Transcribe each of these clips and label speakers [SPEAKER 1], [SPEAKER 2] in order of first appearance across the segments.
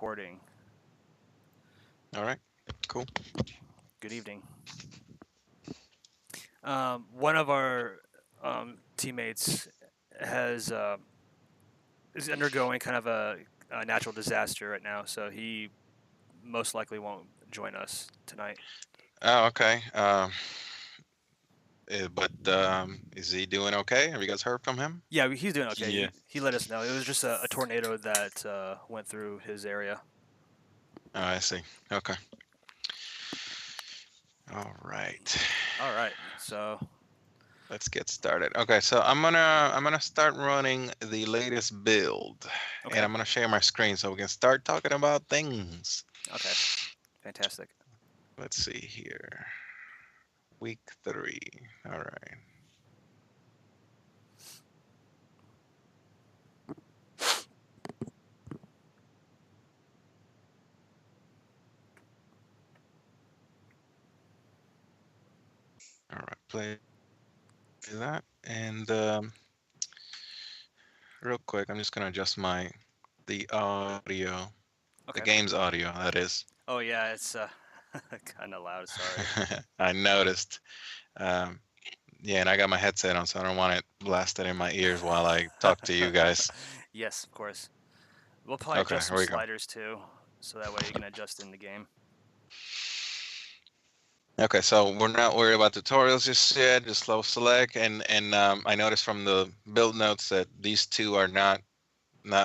[SPEAKER 1] Recording.
[SPEAKER 2] All right, cool.
[SPEAKER 1] Good evening. One of our teammates has is undergoing kind of a natural disaster right now, so he most likely won't join us tonight.
[SPEAKER 2] Oh, okay. But is he doing okay? Have you guys heard from him?
[SPEAKER 1] Yeah, he's doing okay.
[SPEAKER 2] Yeah.
[SPEAKER 1] He let us know. It was just a tornado that went through his area.
[SPEAKER 2] Oh, I see. Okay. All right.
[SPEAKER 1] All right, so
[SPEAKER 2] Let's get started. Okay, so I'm gonna start running the latest build, and
[SPEAKER 1] okay,
[SPEAKER 2] I'm gonna share my screen so we can start talking about things.
[SPEAKER 1] okay, fantastic.
[SPEAKER 2] Let's see here. Week 3. All right. All right. Play that, and real quick, I'm just gonna adjust the audio, the
[SPEAKER 1] Okay.
[SPEAKER 2] game's audio. That is.
[SPEAKER 1] Oh yeah, it's kind of loud. Sorry.
[SPEAKER 2] I noticed. Um, yeah, and I got my headset on, so I don't want it blasted in my ears while I talk to you guys.
[SPEAKER 1] Yes, of course. We'll probably
[SPEAKER 2] Okay,
[SPEAKER 1] adjust
[SPEAKER 2] here
[SPEAKER 1] some
[SPEAKER 2] we go.
[SPEAKER 1] sliders too, so that way you can adjust in the game.
[SPEAKER 2] Okay, so we're not worried about tutorials just yet, just slow select, and I noticed from the build notes that these two are not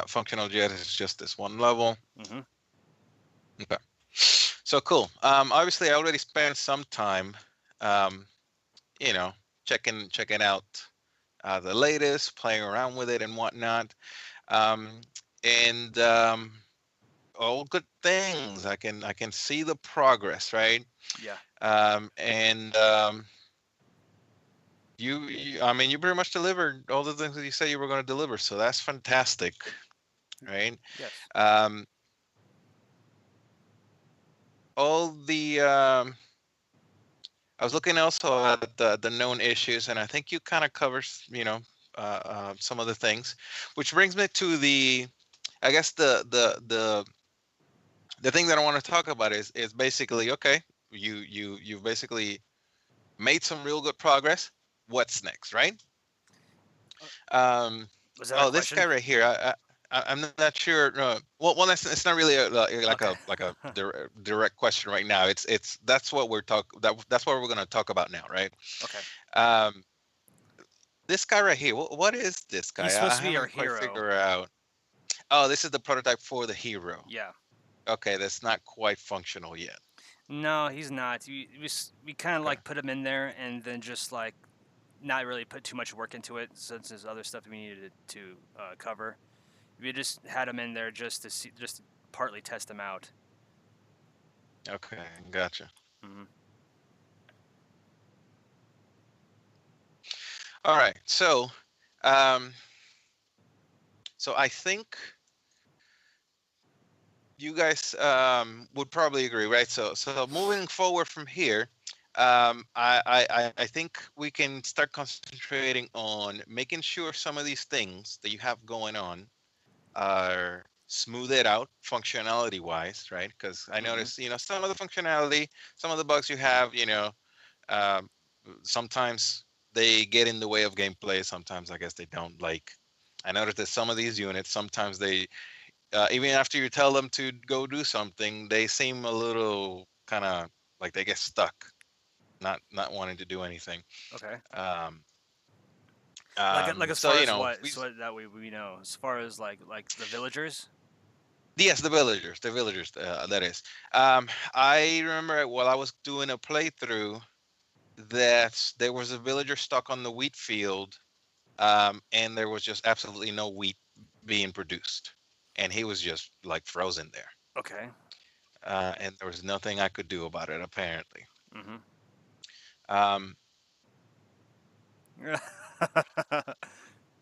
[SPEAKER 2] functional yet. It's just this one level.
[SPEAKER 1] Mm-hmm.
[SPEAKER 2] Okay, so cool. Obviously, I already spent some time, um, you know, checking out the latest, playing around with it and whatnot. Um, and all good things. I can see the progress, right?
[SPEAKER 1] Yeah.
[SPEAKER 2] And I mean, you pretty much delivered all the things that you said you were going to deliver, so that's fantastic, right?
[SPEAKER 1] Yes.
[SPEAKER 2] Um, all the I was looking also at the known issues, and I think you kind of covers, some of the things, which brings me to I guess the thing that I want to talk about is basically okay. You've basically made some real good progress. What's next, right?
[SPEAKER 1] Uh,
[SPEAKER 2] Um,
[SPEAKER 1] Was that a
[SPEAKER 2] oh, this guy
[SPEAKER 1] question?
[SPEAKER 2] right here. I'm not sure. No, well, it's not really like
[SPEAKER 1] Okay.
[SPEAKER 2] a direct question right now. It's that's what we're gonna talk about now, right?
[SPEAKER 1] Okay.
[SPEAKER 2] Um, this guy right here. What is this guy?
[SPEAKER 1] He's
[SPEAKER 2] I
[SPEAKER 1] supposed to be our
[SPEAKER 2] haven't quite
[SPEAKER 1] hero.
[SPEAKER 2] figured out. Oh, this is the prototype for the hero.
[SPEAKER 1] Yeah.
[SPEAKER 2] Okay, that's not quite functional yet.
[SPEAKER 1] No, he's not. We kind of
[SPEAKER 2] Okay.
[SPEAKER 1] like put him in there and then just like not really put too much work into it since there's other stuff that we needed to cover. We just had him in there just to see, just to partly test him out.
[SPEAKER 2] Okay, gotcha.
[SPEAKER 1] Mm-hmm.
[SPEAKER 2] All right. Um, so I think you guys would probably agree, right? So moving forward from here, I think we can start concentrating on making sure some of these things that you have going on are smoothed out functionality wise, right? Because I
[SPEAKER 1] Mm-hmm.
[SPEAKER 2] notice, some of the functionality, some of the bugs you have, um, sometimes they get in the way of gameplay. Sometimes I guess they don't. Like, I noticed that some of these units, sometimes they even after you tell them to go do something, they seem a little kind of like they get stuck, not wanting to do anything.
[SPEAKER 1] Okay.
[SPEAKER 2] Um,
[SPEAKER 1] Like as
[SPEAKER 2] so
[SPEAKER 1] far as what
[SPEAKER 2] we
[SPEAKER 1] so that we know as far as like the villagers.
[SPEAKER 2] yes, the villagers, that is. I remember while I was doing a playthrough that there was a villager stuck on the wheat field, and there was just absolutely no wheat being produced, and he was just like frozen there,
[SPEAKER 1] Okay.
[SPEAKER 2] and there was nothing I could do about it apparently.
[SPEAKER 1] Mm-hmm.
[SPEAKER 2] Um,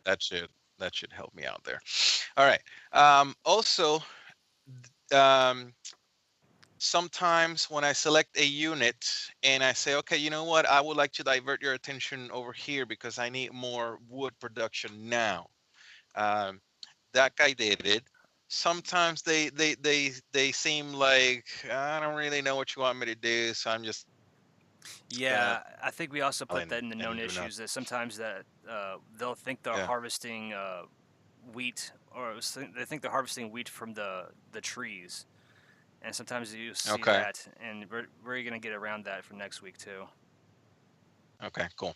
[SPEAKER 2] that should that should help me out there. All right. Also, um, sometimes when I select a unit and I say, okay, you know what, I would like to divert your attention over here because I need more wood production now. Um, that guy did it. sometimes they seem like I don't really know what you want me to do, so I'm just gonna
[SPEAKER 1] Yeah, I think we also
[SPEAKER 2] and
[SPEAKER 1] put that in the
[SPEAKER 2] do
[SPEAKER 1] known
[SPEAKER 2] nothing.
[SPEAKER 1] issues that sometimes that they'll think they're
[SPEAKER 2] Yeah.
[SPEAKER 1] harvesting wheat, or they think they're harvesting wheat from the trees, and sometimes you see
[SPEAKER 2] Okay.
[SPEAKER 1] that, and we're gonna get around that for next week too.
[SPEAKER 2] Okay. Cool.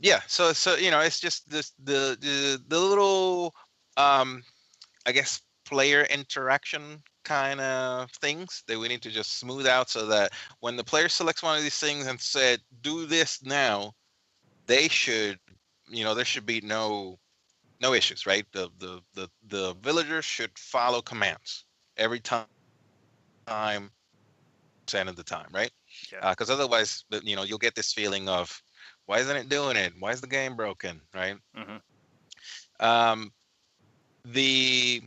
[SPEAKER 2] Yeah. So it's just this the little um I guess player interaction kind of things that we need to just smooth out so that when the player selects one of these things and said do this now, they should there should be no issues, right? The villagers should follow commands every time, percent of the time, right?
[SPEAKER 1] Yeah.
[SPEAKER 2] Because otherwise, you'll get this feeling of why isn't it doing it? Why is the game broken, right?
[SPEAKER 1] Hmm.
[SPEAKER 2] Um, the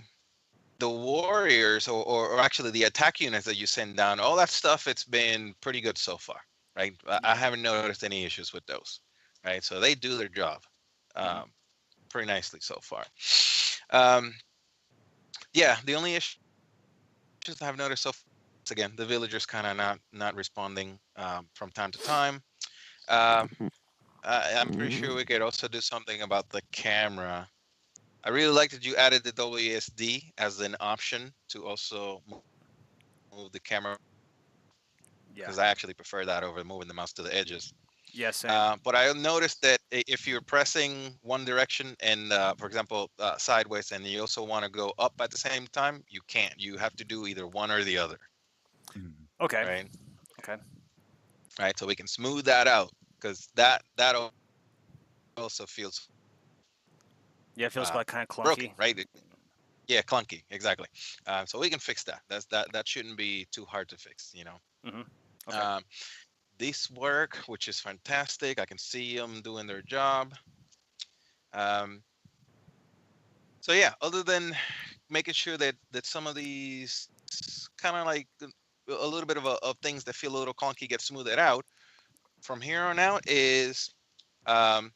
[SPEAKER 2] the warriors or actually the attack units that you send down, all that stuff, it's been pretty good so far, right? I
[SPEAKER 1] Yeah.
[SPEAKER 2] haven't noticed any issues with those, right? So they do their job
[SPEAKER 1] Hmm.
[SPEAKER 2] um, pretty nicely so far. Um, yeah, the only issues I've noticed so far is again the villagers kind of not responding from time to time. Um, I'm pretty sure we could also do something about the camera. I really like that you added the WSD as an option to also move the camera
[SPEAKER 1] Yeah.
[SPEAKER 2] because I actually prefer that over moving the mouse to the edges.
[SPEAKER 1] Yeah. Same.
[SPEAKER 2] But I noticed that if you're pressing one direction and, for example, sideways, and you also want to go up at the same time, you can't. You have to do either one or the other,
[SPEAKER 3] Mhm.
[SPEAKER 1] Okay.
[SPEAKER 2] right?
[SPEAKER 1] Okay.
[SPEAKER 2] Right. So we can smooth that out because that also feels
[SPEAKER 1] Yeah, it feels
[SPEAKER 2] uh,
[SPEAKER 1] like kind of
[SPEAKER 2] broken,
[SPEAKER 1] clunky.
[SPEAKER 2] right? Yeah, clunky, exactly. So we can fix that. That shouldn't be too hard to fix.
[SPEAKER 1] Hmm. Okay.
[SPEAKER 2] Um, this work, which is fantastic. I can see them doing their job. Um, so yeah, other than making sure that some of these kind of like a little bit of things that feel a little clunky get smoothed out from here on out is um,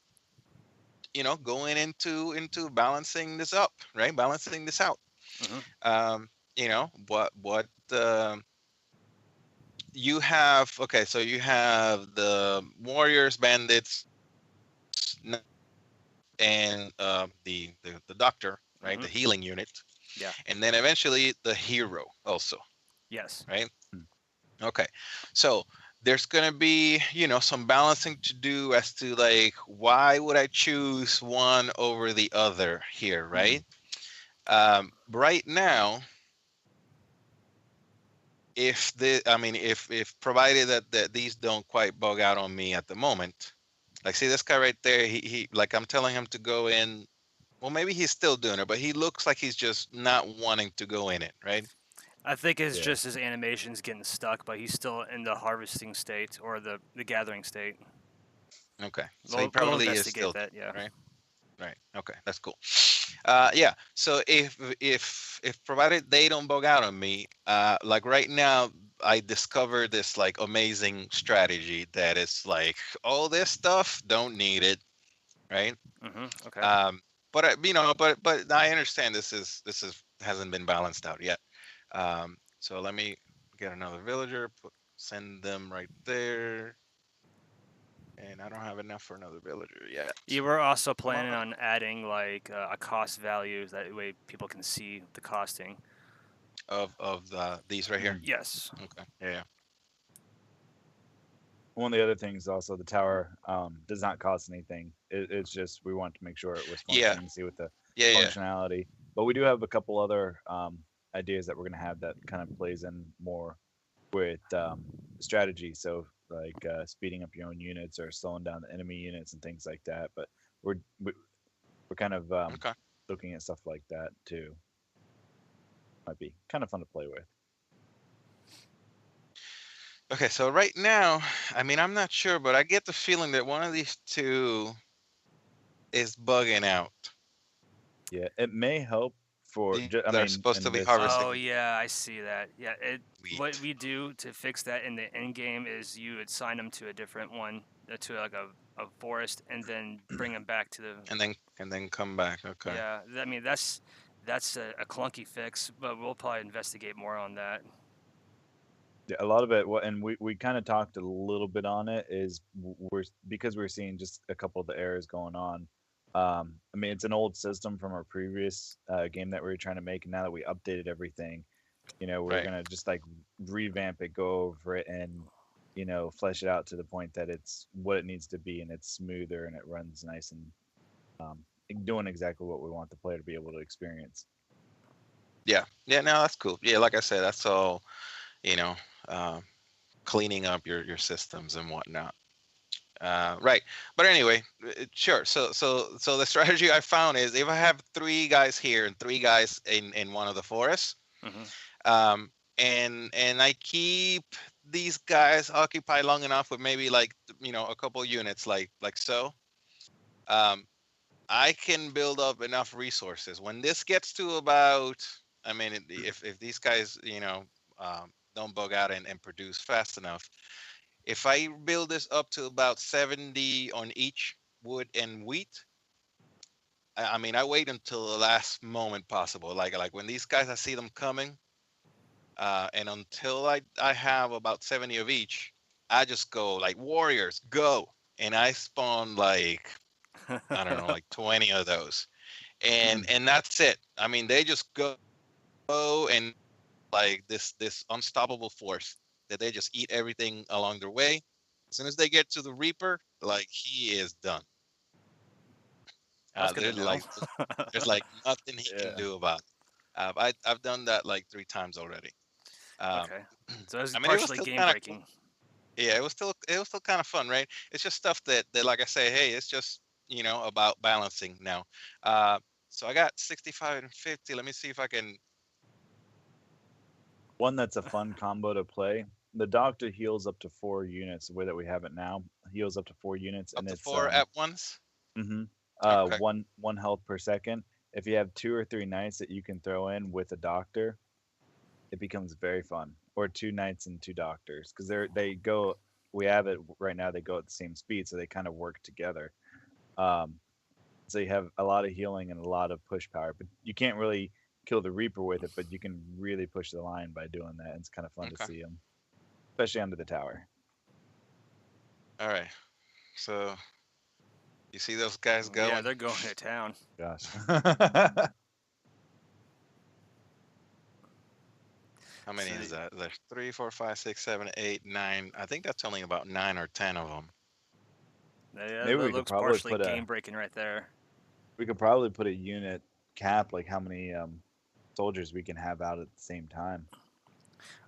[SPEAKER 2] going into balancing this up, right? Balancing this out.
[SPEAKER 1] Hmm.
[SPEAKER 2] What you have. Okay, so you have the warriors, bandits, and the doctor, right?
[SPEAKER 1] Hmm.
[SPEAKER 2] The healing unit,
[SPEAKER 1] Yeah.
[SPEAKER 2] and then eventually the hero also,
[SPEAKER 1] Yes.
[SPEAKER 2] right?
[SPEAKER 3] Mm.
[SPEAKER 2] Okay, so there's gonna be some balancing to do as to like why would I choose one over the other here,
[SPEAKER 3] Mhm.
[SPEAKER 2] right? Right now, if provided that these don't quite bug out on me at the moment, like see this guy right there, he like I'm telling him to go in. Well, maybe he's still doing it, but he looks like he's just not wanting to go in it, right?
[SPEAKER 1] I think it's
[SPEAKER 3] Yeah.
[SPEAKER 1] just his animation's getting stuck, but he's still in the harvesting state or the gathering state.
[SPEAKER 2] Okay, so he
[SPEAKER 1] We'll
[SPEAKER 2] probably is
[SPEAKER 1] investigate
[SPEAKER 2] still
[SPEAKER 1] that. Yeah.
[SPEAKER 2] doing it, right. Right. Okay, that's cool. Yeah. So if provided they don't bug out on me, like right now, I discovered this like amazing strategy that is like all this stuff don't need it, right?
[SPEAKER 1] Hmm. Okay.
[SPEAKER 2] Um, but but I understand this is hasn't been balanced out yet. So let me get another villager, send them right there, and I don't have enough for another villager yet.
[SPEAKER 1] You were also
[SPEAKER 2] Come
[SPEAKER 1] planning
[SPEAKER 2] on.
[SPEAKER 1] on adding like a cost value, that way people can see the costing.
[SPEAKER 2] Of these right here.
[SPEAKER 3] Mm.
[SPEAKER 1] Yes.
[SPEAKER 2] Okay. Yeah.
[SPEAKER 3] One of the other things also, the tower does not cost anything. It's just we want to make sure it was
[SPEAKER 2] Yeah.
[SPEAKER 3] functioning, see what the
[SPEAKER 2] Yeah. Yeah.
[SPEAKER 3] functionality. But we do have a couple other ideas that we're going to have that kind of plays in more with strategy. So like speeding up your own units or slowing down the enemy units and things like that. But we're we- we're kind of
[SPEAKER 2] Okay.
[SPEAKER 3] looking at stuff like that too. Might be kind of fun to play with.
[SPEAKER 2] Okay. So right now, I mean, I'm not sure, but I get the feeling that one of these two is bugging out.
[SPEAKER 3] Yeah, it may help for.
[SPEAKER 2] These
[SPEAKER 3] I
[SPEAKER 2] are
[SPEAKER 3] mean,
[SPEAKER 2] supposed to
[SPEAKER 3] in
[SPEAKER 2] be
[SPEAKER 3] this.
[SPEAKER 1] Oh
[SPEAKER 2] harvesting
[SPEAKER 1] yeah, I see that. Yeah, what
[SPEAKER 2] wheat,
[SPEAKER 1] we do to fix that in the end game is you assign them to a different one, to like a forest, and then bring them back to the.
[SPEAKER 2] and then come back. Okay.
[SPEAKER 1] Yeah, I mean that's a clunky fix, but we'll probably investigate more on that.
[SPEAKER 3] Yeah, a lot of it, and we kind of talked a little bit on it, is we're because we're seeing just a couple of the errors going on. I mean, it's an old system from our previous game that we were trying to make, and now that we updated everything, we're
[SPEAKER 2] Right.
[SPEAKER 3] gonna just like revamp it, go over it, and flesh it out to the point that it's what it needs to be, and it's smoother and it runs nice and um, doing exactly what we want the player to be able to experience.
[SPEAKER 2] Yeah. Yeah. No, that's cool. Yeah, like I said, that's all. You know, uh, cleaning up your systems and whatnot. Right. But anyway, sure. So the strategy I found is if I have 3 guys here and 3 guys in one of the forests,
[SPEAKER 1] Hmm.
[SPEAKER 2] um, and I keep these guys occupied long enough with maybe like a couple units like so. Um, I can build up enough resources. When this gets to about, I mean, if these guys, don't bug out and produce fast enough, if I build this up to about 70 on each wood and wheat, I mean, I wait until the last moment possible. Like when these guys, I see them coming, and until I have about 70 of each, I just go like warriors, go, and I spawn like I don't know, like 20 of those, and
[SPEAKER 3] Mm.
[SPEAKER 2] and that's it. I mean, they just go and like this unstoppable force that they just eat everything along their way. As soon as they get to the Reaper, like he is done.
[SPEAKER 1] That's good to
[SPEAKER 2] There's
[SPEAKER 1] know.
[SPEAKER 2] like there's like nothing he can
[SPEAKER 3] Yeah.
[SPEAKER 2] do about it. I've done that like 3 times already. Um,
[SPEAKER 1] Okay, so it's
[SPEAKER 2] I mean, it was
[SPEAKER 1] partially
[SPEAKER 2] still
[SPEAKER 1] game
[SPEAKER 2] kind of cool.
[SPEAKER 1] breaking.
[SPEAKER 2] Yeah, it was still kind of fun, right? It's just stuff that like I say, hey, it's just about balancing now. Uh, so I got 65 and 50. Let me see if I can
[SPEAKER 3] One that's a fun combo to play. The Doctor heals up to 4 units. The way that we have it now, heals up to 4 units,
[SPEAKER 2] up
[SPEAKER 3] and
[SPEAKER 2] to
[SPEAKER 3] it's
[SPEAKER 2] 4 at once.
[SPEAKER 3] hmm
[SPEAKER 2] Okay,
[SPEAKER 3] one health per second. If you have 2 or 3 knights that you can throw in with a Doctor, it becomes very fun. Or 2 knights and 2 doctors, because they go. We have it right now. They go at the same speed, so they kind of work together. Um, so you have a lot of healing and a lot of push power, but you can't really kill the Reaper with it. But you can really push the line by doing that. And it's kind of fun to
[SPEAKER 2] okay,
[SPEAKER 3] see them, especially under the tower.
[SPEAKER 2] all right. So you see those guys
[SPEAKER 1] Yeah,
[SPEAKER 2] going?
[SPEAKER 1] they're going to town.
[SPEAKER 3] Gosh.
[SPEAKER 2] How many
[SPEAKER 1] So
[SPEAKER 2] is that? There's 3, 4, 5, 6, 7, 8, 9. I think that's only about 9 or 10 of them.
[SPEAKER 1] yeah,
[SPEAKER 3] Maybe
[SPEAKER 1] that
[SPEAKER 3] we could
[SPEAKER 1] looks
[SPEAKER 3] probably
[SPEAKER 1] partially
[SPEAKER 3] put a
[SPEAKER 1] game breaking right there.
[SPEAKER 3] unit cap, like how many soldiers we can have out at the same time.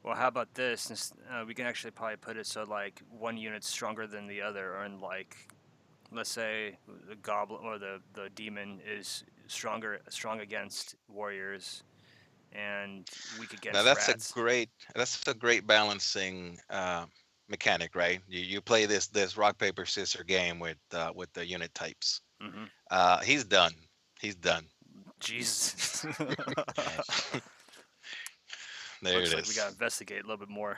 [SPEAKER 1] Well, how about this? We can actually probably put it so like one unit's stronger than the other, or in like, let's say the goblin or the demon is strong against warriors, and weak
[SPEAKER 2] Now
[SPEAKER 1] against rats.
[SPEAKER 2] that's a great balancing mechanic, right? You play this rock paper scissors game with the unit types.
[SPEAKER 1] Hmm.
[SPEAKER 2] He's done. He's done.
[SPEAKER 1] Jesus.
[SPEAKER 3] Gosh.
[SPEAKER 2] There
[SPEAKER 1] Looks
[SPEAKER 2] it
[SPEAKER 1] like we got to
[SPEAKER 2] is.
[SPEAKER 1] investigate a little bit more.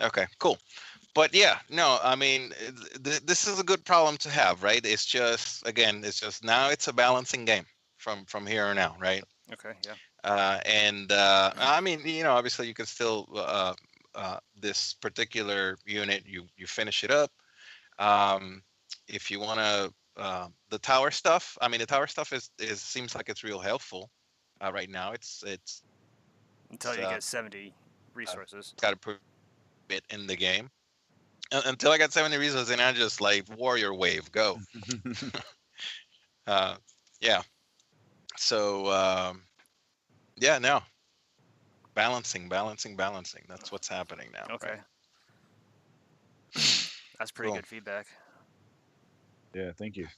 [SPEAKER 2] Okay, cool. But yeah, no, I mean, this is a good problem to have, right? It's just again, it's just now it's a balancing game from here on out, right?
[SPEAKER 1] Okay, yeah.
[SPEAKER 2] And I mean, obviously you can still this particular unit, you finish it up. Um, if you want to, the tower stuff. I mean, the tower stuff is seems like it's real helpful right now. It's
[SPEAKER 1] Until you get 70 resources.
[SPEAKER 2] got to put it in the game. Until I got 70 resources, and I just like warrior wave go. Uh, yeah. So yeah, no, balancing. That's what's happening now,
[SPEAKER 1] Okay.
[SPEAKER 2] right?
[SPEAKER 1] That's pretty
[SPEAKER 2] Cool.
[SPEAKER 1] good feedback.
[SPEAKER 3] Yeah, thank you.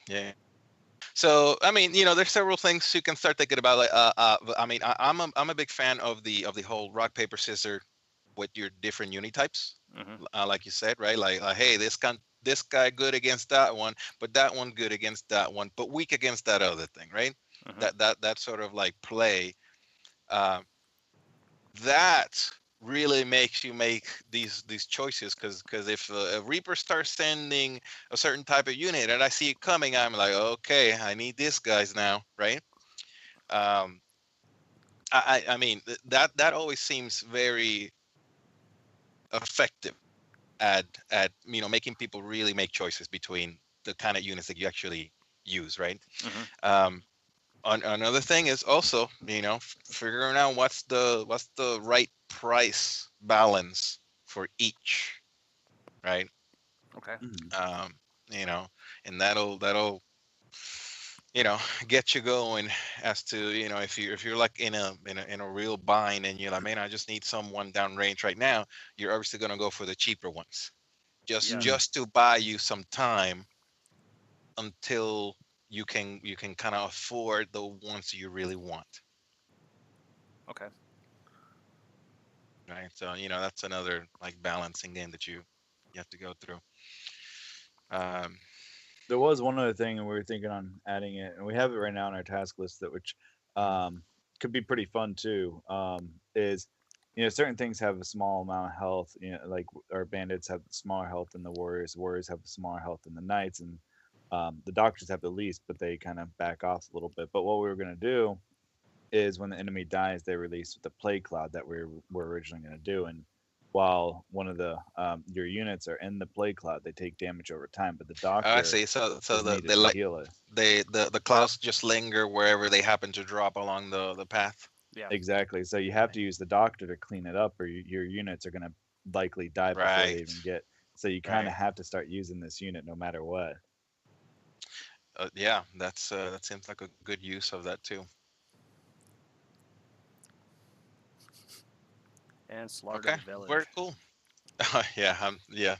[SPEAKER 2] Yeah. So I mean, there's several things you can start thinking about. Like, I mean, I'm a big fan of the whole rock paper scissors with your different uni types,
[SPEAKER 1] Hmm.
[SPEAKER 2] like you said, right? Like, hey, this guy good against that one, but that one good against that one, but weak against that other thing, right?
[SPEAKER 1] Hmm.
[SPEAKER 2] That sort of like play. Uh, that. really makes you make these choices, because if a Reaper starts sending a certain type of unit and I see it coming, I'm like, okay, I need this guys now, right? Um, I mean that always seems very effective at making people really make choices between the kind of units that you actually use, right?
[SPEAKER 1] Hmm.
[SPEAKER 2] Um, another thing is also figuring out what's the right price balance for each, right?
[SPEAKER 1] Okay.
[SPEAKER 3] Mhm.
[SPEAKER 2] Um, you know, and that'll you know get you going as to if you're like in a real bind and you're like, man, I just need someone downrange right now. You're obviously gonna go for the cheaper ones, just
[SPEAKER 1] Yeah.
[SPEAKER 3] Mhm.
[SPEAKER 2] just to buy you some time until you can kind of afford the ones you really want,
[SPEAKER 1] Okay.
[SPEAKER 2] right? So that's another like balancing game that you have to go through. um
[SPEAKER 3] There was one other thing, and we were thinking on adding it, and we have it right now on our task list that which um, could be pretty fun too. Is certain things have a small amount of health. Like our bandits have smaller health than the warriors. Warriors have smaller health than the knights, and the doctors have the least, but they kind of back off a little bit. But what we were gonna do is when the enemy dies, they release the plague cloud that we were originally gonna do, and while one of the your units are in the plague cloud, they take damage over time, but the
[SPEAKER 2] I
[SPEAKER 3] doctor
[SPEAKER 2] see. So
[SPEAKER 3] is
[SPEAKER 2] the
[SPEAKER 3] needed
[SPEAKER 2] they
[SPEAKER 3] to
[SPEAKER 2] like
[SPEAKER 3] heal it.
[SPEAKER 2] the clouds just linger wherever they happen to drop along the path.
[SPEAKER 1] Yeah.
[SPEAKER 3] Exactly. So you have to use the doctor to clean it up, or your units are going to likely die before they
[SPEAKER 2] Right,
[SPEAKER 3] even get. So you kind
[SPEAKER 2] right.
[SPEAKER 3] of have to start using this unit no matter what.
[SPEAKER 2] Yeah, that seems like a good use of that too.
[SPEAKER 1] And slaughtered
[SPEAKER 2] Okay,
[SPEAKER 1] a
[SPEAKER 2] very
[SPEAKER 1] village.
[SPEAKER 2] cool. Yeah, yeah.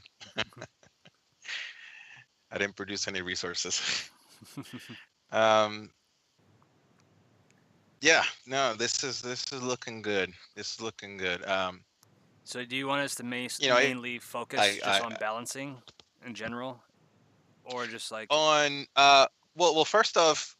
[SPEAKER 2] I didn't produce any resources. um, yeah, no, this is looking good. This is looking good.
[SPEAKER 1] So, do you want us to
[SPEAKER 2] You know,
[SPEAKER 1] mainly focus just
[SPEAKER 2] I
[SPEAKER 1] on balancing in general, or just like,
[SPEAKER 2] on well, first off,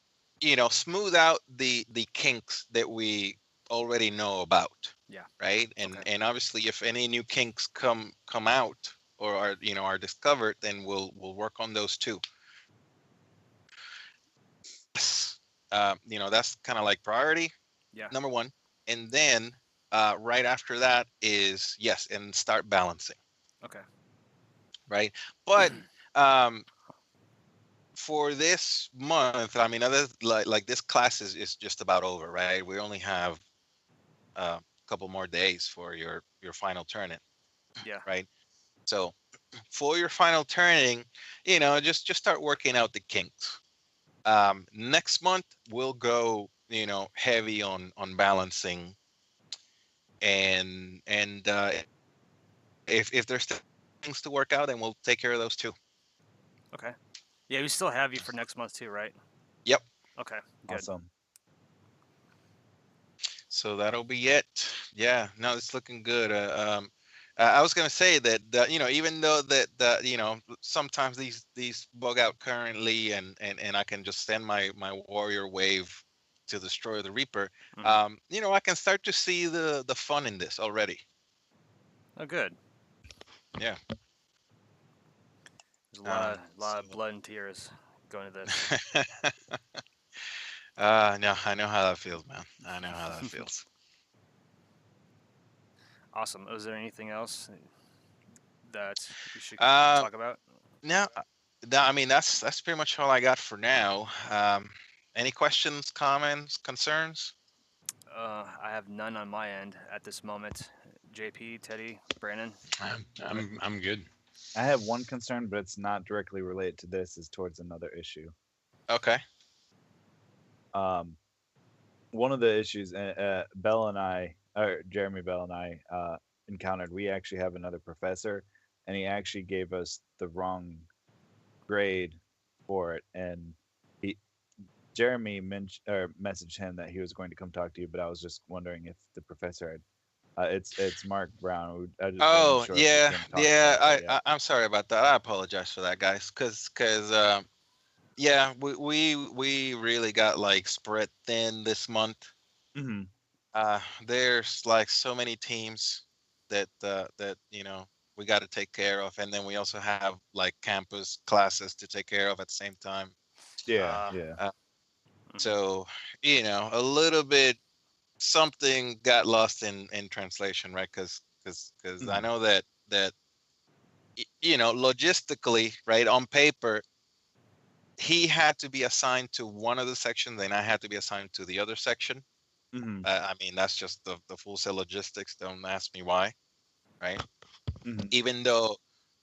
[SPEAKER 2] smooth out the kinks that we already know about,
[SPEAKER 1] yeah,
[SPEAKER 2] right? and
[SPEAKER 1] okay,
[SPEAKER 2] and obviously if any new kinks come out or are discovered, then we'll work on those too. That's kind of like priority
[SPEAKER 1] yeah,
[SPEAKER 2] number one. And then right after that is, yes, and start balancing,
[SPEAKER 1] okay,
[SPEAKER 2] right? But um for this month, I mean, other like this class is just about over, right? We only have a couple more days for your final turn-in,
[SPEAKER 1] yeah,
[SPEAKER 2] right? So for your final turning, just start working out the kinks. Next month we'll go, heavy on balancing, and if there's things to work out, then we'll take care of those too.
[SPEAKER 1] okay. Yeah, we still have you for next month too, right?
[SPEAKER 2] Yep.
[SPEAKER 1] Okay, good.
[SPEAKER 3] Awesome.
[SPEAKER 2] So that'll be it. Yeah, no, it's looking good. I was gonna say that even though that sometimes these bug out currently, and I can just send my warrior wave to destroy the Reaper.
[SPEAKER 1] Hmm.
[SPEAKER 2] I can start to see the fun in this already.
[SPEAKER 1] Oh, good.
[SPEAKER 2] Yeah.
[SPEAKER 1] There's
[SPEAKER 2] So.
[SPEAKER 1] lot of blood and tears going to this.
[SPEAKER 2] No, I know how that feels, man. I know how that feels.
[SPEAKER 1] Awesome. Was there anything else that we should
[SPEAKER 2] Uh,
[SPEAKER 1] talk about?
[SPEAKER 2] no, no, I mean that's pretty much all I got for now. Any questions, comments, concerns?
[SPEAKER 1] I have none on my end at this moment. JP, Teddy, Brandon.
[SPEAKER 4] I'm good.
[SPEAKER 3] I have one concern, but it's not directly related to this. Is towards another issue.
[SPEAKER 2] Okay.
[SPEAKER 3] Um, One of the issues Bell and I, or Jeremy Bell and I, encountered. We actually have another professor, and he actually gave us the wrong grade for it, and he Jeremy messaged him that he was going to come talk to you, but I was just wondering if the professor had. It's Mark Brown. I just wasn't
[SPEAKER 2] Oh
[SPEAKER 3] sure if he
[SPEAKER 2] yeah,
[SPEAKER 3] came to talk to you
[SPEAKER 2] yeah.
[SPEAKER 3] about that
[SPEAKER 2] I,
[SPEAKER 3] yet.
[SPEAKER 2] I I'm sorry about that. I apologize for that, guys. Cause yeah, we really got like spread thin this month.
[SPEAKER 3] Hmm.
[SPEAKER 2] There's like so many teams. that we got to take care of, and then we also have like campus classes to take care of at the same time.
[SPEAKER 3] Yeah,
[SPEAKER 1] Uh,
[SPEAKER 3] yeah.
[SPEAKER 2] Uh,
[SPEAKER 1] mhm.
[SPEAKER 2] so a little bit something got lost in translation, right? Because I
[SPEAKER 3] Mhm.
[SPEAKER 2] know that logistically, right, on paper, he had to be assigned to one of the sections, and I had to be assigned to the other section.
[SPEAKER 3] Mhm.
[SPEAKER 2] I mean, that's just the full set logistics. Don't ask me why, right?
[SPEAKER 3] Mhm.
[SPEAKER 2] Even though,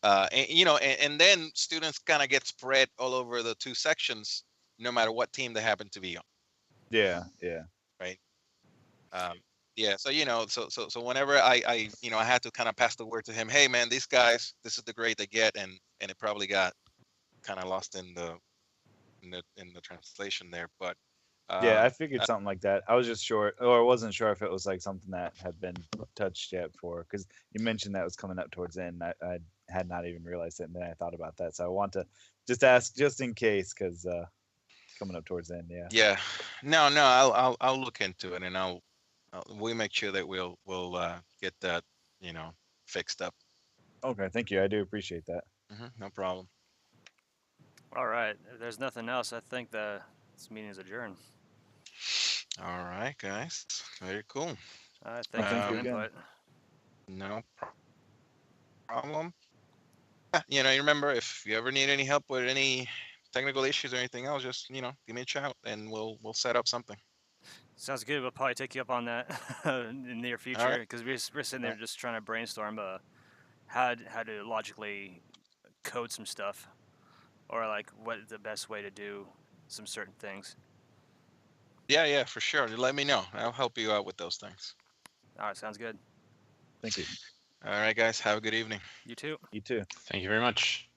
[SPEAKER 2] and then students kind of get spread all over the two sections, no matter what team they happen to be on,
[SPEAKER 3] Yeah, yeah.
[SPEAKER 2] right? Um, yeah, so so whenever I had to kind of pass the word to him, hey man, these guys, this is the grade they get, and it probably got kind of lost in the translation there, but
[SPEAKER 3] Yeah,
[SPEAKER 2] uh,
[SPEAKER 3] I figured
[SPEAKER 2] uh,
[SPEAKER 3] something like that. I was just short, or I wasn't sure if it was like something that had been touched yet for, because you mentioned that was coming up towards the end. I had not even realized it, and then I thought about that. So I want to just ask just in case, because coming up towards the end, yeah.
[SPEAKER 2] yeah, no, I'll look into it, and we make sure that we'll get that you know fixed up.
[SPEAKER 3] Okay, thank you. I do appreciate that.
[SPEAKER 2] No problem.
[SPEAKER 1] All right. If there's nothing else, I think this meeting is adjourned.
[SPEAKER 2] All right, guys, very cool.
[SPEAKER 1] All right.
[SPEAKER 3] Well,
[SPEAKER 1] Thank you
[SPEAKER 3] thank
[SPEAKER 1] for
[SPEAKER 3] you
[SPEAKER 1] your
[SPEAKER 2] Um,
[SPEAKER 3] again.
[SPEAKER 1] input.
[SPEAKER 2] no problem. Yeah, you remember, if you ever need any help with any technical issues or anything else, just give me a shout, and we'll set up something.
[SPEAKER 1] Sounds good. We'll probably take you up on that in the near
[SPEAKER 2] All right.
[SPEAKER 1] future because we're sitting
[SPEAKER 2] All
[SPEAKER 1] there
[SPEAKER 2] right.
[SPEAKER 1] just trying to brainstorm how to logically code some stuff or like what the best way to do some certain things.
[SPEAKER 2] Yeah, for sure. Let me know. I'll help you out with those things.
[SPEAKER 1] All right. Sounds good.
[SPEAKER 3] Thank you.
[SPEAKER 2] All right, guys. Have a good evening.
[SPEAKER 1] You too.
[SPEAKER 3] You too.
[SPEAKER 4] Thank you very much.